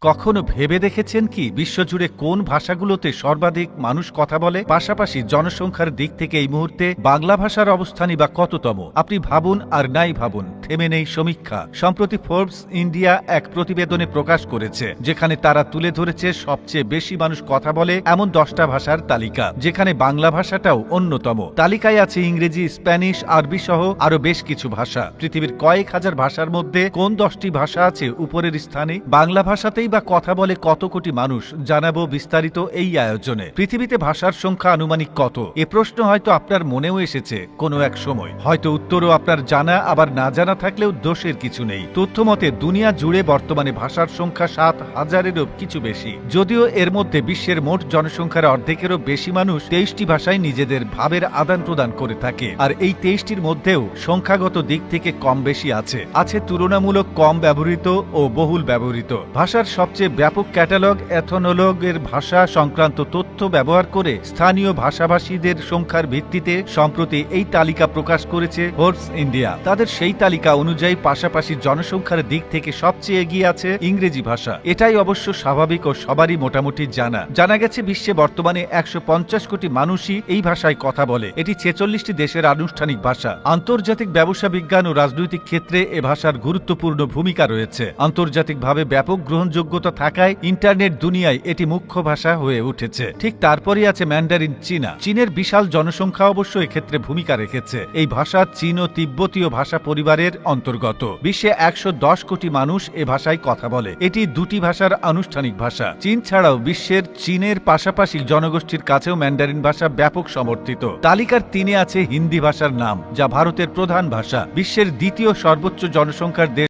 কখনো ভেবে দেখেছেন কি বিশ্বজুড়ে কোন ভাষাগুলোতে সর্বাধিক মানুষ কথা বলে? পাশাপাশি জনসংখ্যার দিক থেকে এই মুহূর্তে বাংলা ভাষার অবস্থানই বা কততম? আপনি ভাবুন আর নাই ভাবুন, থেমে নেই সমীক্ষা। সম্প্রতি ফোর্বস ইন্ডিয়া এক প্রতিবেদনে প্রকাশ করেছে, যেখানে তারা তুলে ধরেছে সবচেয়ে বেশি মানুষ কথা বলে এমন 10টা ভাষার তালিকা, যেখানে বাংলা ভাষাটাও অন্যতম। তালিকায় আছে ইংরেজি, স্প্যানিশ, আরবি সহ আরো বেশ কিছু ভাষা। পৃথিবীর কয়েক হাজার ভাষার মধ্যে কোন 10টি ভাষা আছে উপরের স্থানে? বাংলা ভাষাতেই বা কথা বলে কত কোটি মানুষ, জানাবো বিস্তারিত এই আয়োজনে। পৃথিবীতে ভাষার সংখ্যা আনুমানিক কত? এ প্রশ্ন হয়তো আপনার মনেও এসেছে কোনো এক সময়। হয়তো উত্তরও আপনার জানা, আবার না জানা থাকলেও দোষের কিছু নেই। তথ্য মতে দুনিয়া জুড়ে বর্তমানে ভাষার সংখ্যা 7,000-এরও কিছু বেশি। যদিও এর মধ্যে বিশ্বের মোট জনসংখ্যার অর্ধেকেরও বেশি মানুষ 23টি ভাষায় নিজেদের ভাবের আদান প্রদান করে থাকে। আর এই 23টির মধ্যেও সংখ্যাগত দিক থেকে কম বেশি আছে তুলনামূলক কম ব্যবহৃত ও বহুল ব্যবহৃত ভাষার সবচেয়ে ব্যাপক ক্যাটালগ এথনোলগের ভাষা সংক্রান্ত তথ্য ব্যবহার করে স্থানীয় ভাষাভাষীদের সংখ্যার ভিত্তিতে সম্প্রতি এই তালিকা প্রকাশ করেছে ফোর্বস ইন্ডিয়া। তাদের সেই তালিকা অনুযায়ী পাশাপাশি জনসংখ্যার দিক থেকে সবচেয়ে এগিয়ে আছে ইংরেজি ভাষা। এটাই অবশ্য স্বাভাবিক ও সবারই মোটামুটি জানা গেছে বিশ্বে বর্তমানে 150 কোটি মানুষই এই ভাষায় কথা বলে। এটি 46টি দেশের আনুষ্ঠানিক ভাষা। আন্তর্জাতিক ব্যবসা, বিজ্ঞান ও রাজনৈতিক ক্ষেত্রে এ ভাষার গুরুত্বপূর্ণ ভূমিকা রয়েছে। আন্তর্জাতিকভাবে ব্যাপক গ্রহণযোগ্যতা থাকায় ইন্টারনেট দুনিয়ায় এটি মুখ্য ভাষা হয়ে উঠেছে। ঠিক তারপরই আছে ম্যান্ডারিন চীনা। চীনের বিশাল জনসংখ্যা অবশ্য এক্ষেত্রে ভূমিকা রেখেছে। এই ভাষা চীন ও তিব্বতীয় ভাষা পরিবারের অন্তর্গত। বিশ্বে 110 কোটি মানুষ এ ভাষায় কথা বলে। এটি দুটি ভাষার আনুষ্ঠানিক ভাষা। চীন ছাড়াও বিশ্বের চীনের পাশাপাশি জনগোষ্ঠীর কাছেও ম্যান্ডারিন ভাষা ব্যাপক সমর্থিত। তালিকার 3-এ আছে হিন্দি ভাষার নাম, যা ভারতের প্রধান ভাষা। বিশ্বের দ্বিতীয় সর্বোচ্চ জনসংখ্যার দেশ